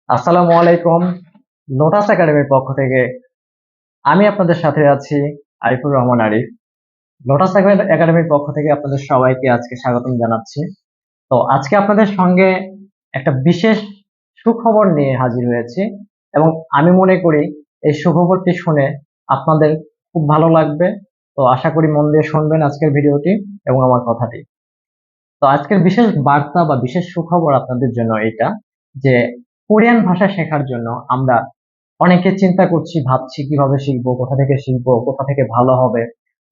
আসসালামু আলাইকুম। লোটাস একাডেমির পক্ষ থেকে আমি আপনাদের সাথে আছি, আরিফুর রহমান আরিফ। লোটাস একাডেমির পক্ষ থেকে আপনাদের সবাইকে আজকে স্বাগতম জানাচ্ছি। তো আজকে আপনাদের সঙ্গে একটা বিশেষ সুখবর নিয়ে হাজির হয়েছি এবং আমি মনে করি এই সুখবরটি শুনে আপনাদের খুব ভালো লাগবে। তো আশা করি মন দিয়ে শুনবেন আজকের ভিডিওটি এবং আমার কথাটি। তো আজকের বিশেষ বার্তা বা বিশেষ সুখবর আপনাদের জন্য এটা যে কোরিয়ান ভাষা শেখার জন্য আমরা অনেকে চিন্তা করছি, ভাবছি কিভাবে শিখবো, কোথা থেকে শিখবো, কোথা থেকে ভালো হবে।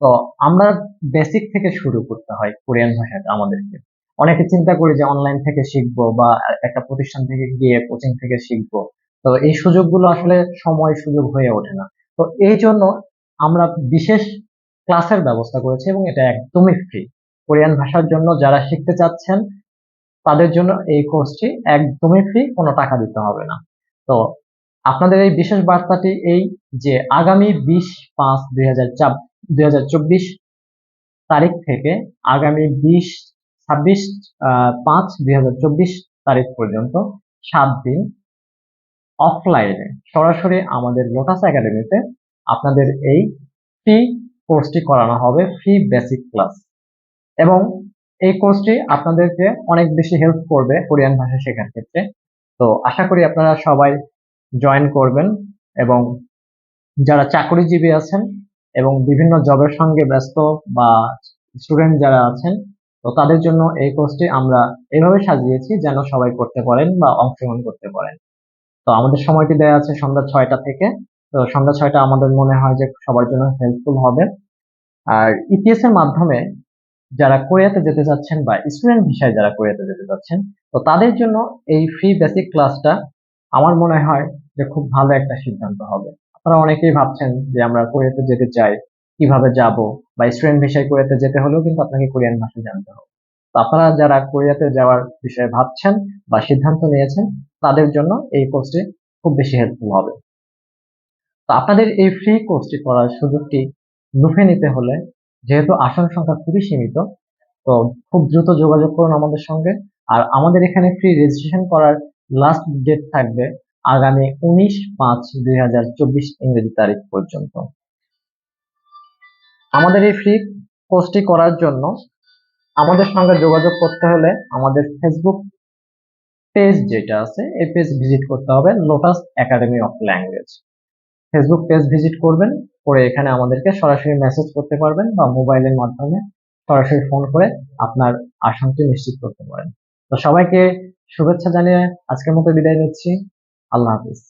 তো আমরা বেসিক থেকে শুরু করতে হয় কোরিয়ান ভাষাটা আমাদেরকে। অনেকে চিন্তা করি যে অনলাইন থেকে শিখবো বা একটা প্রতিষ্ঠান থেকে গিয়ে কোচিং থেকে শিখবো। তো এই সুযোগগুলো আসলে সময় সুযোগ হয়ে ওঠে না। তো এই জন্য আমরা বিশেষ ক্লাসের ব্যবস্থা করেছি এবং এটা একদমই ফ্রি। কোরিয়ান ভাষার জন্য যারা শিখতে চাচ্ছেন তাদের জন্য এই কোর্সটি একদমই ফ্রি, কোনো টাকা দিতে হবে না। তো আপনাদের এই বিশেষ বার্তাটি এই যে আগামী 20/5/2024 তারিখ থেকে আগামী 26/5/2024 তারিখ পর্যন্ত 7 দিন অফলাইনে সরাসরি আমাদের লোটাস একাডেমিতে আপনাদের এই ফ্রি কোর্সটি করানো হবে, ফ্রি বেসিক ক্লাস। এবং এই কোর্সটি আপনাদেরকে অনেক বেশি হেল্প করবে কোরিয়ান ভাষা শেখার ক্ষেত্রে। তো আশা করি আপনারা সবাই জয়েন করবেন এবং যারা চাকরিজীবী আছেন এবং বিভিন্ন জবের সঙ্গে ব্যস্ত বা স্টুডেন্ট যারা আছেন, তো তাদের জন্য এই কোর্সটি আমরা এইভাবে সাজিয়েছি যেন সবাই করতে পারেন বা অংশগ্রহণ করতে পারেন। তো আমাদের সময়টি দেওয়া আছে সন্ধ্যা 6টা থেকে। তো সন্ধ্যা 6টা আমাদের মনে হয় যে সবার জন্য হেল্পফুল হবে। আর ইপিএস এর মাধ্যমে যারা কোরিয়াতে যেতে চাচ্ছেন বা স্টুডেন্ট ভিসায় যারা কোরিয়াতে যেতে চাচ্ছেন, তো তাদের জন্য এই ফ্রি বেসিক ক্লাসটা আমার মনে হয় যে খুব ভালো একটা সিদ্ধান্ত হবে। আপনারা অনেকেই ভাবছেন যে আমরা কোরিয়াতে যেতে চাই, কিভাবে যাব, বা স্টুডেন্ট ভিসায় কোরিয়াতে যেতে হলেও কিন্তু আপনাকে কোরিয়ান ভাষা জানতে হবে। তো আপনারা যারা কোরিয়াতে যাওয়ার বিষয়ে ভাবছেন বা সিদ্ধান্ত নিয়েছেন, তাদের জন্য এই কোর্সটি খুব বেশি হেল্পফুল হবে। তো আপনাদের এই ফ্রি কোর্সটি করার সুযোগটি লুফে নিতে হলে, যেহেতু আসন সংখ্যা খুবই সীমিত, তো খুব দ্রুত যোগাযোগ করুন আমাদের সঙ্গে। আর আমাদের এখানে ফ্রি রেজিস্ট্রেশন করার লাস্ট ডেট থাকবে আগামী 19/5/2024 ইংরেজি তারিখ পর্যন্ত। আমাদের এই ফ্রি কোর্সটি করার জন্য আমাদের সঙ্গে যোগাযোগ করতে হলে আমাদের ফেসবুক পেজ যেটা আছে এই পেজ ভিজিট করতে হবে, lotus academy of language. Facebook page visit করবেন, করে এখানে আমাদেরকে সরাসরি মেসেজ করতে পারবেন বা মোবাইলের মাধ্যমে সরাসরি ফোন করে আপনার আসনটি নিশ্চিত করতে পারেন। তো সবাইকে শুভেচ্ছা জানিয়ে আজকের মতো বিদায় নিচ্ছি। আল্লাহ হাফিজ।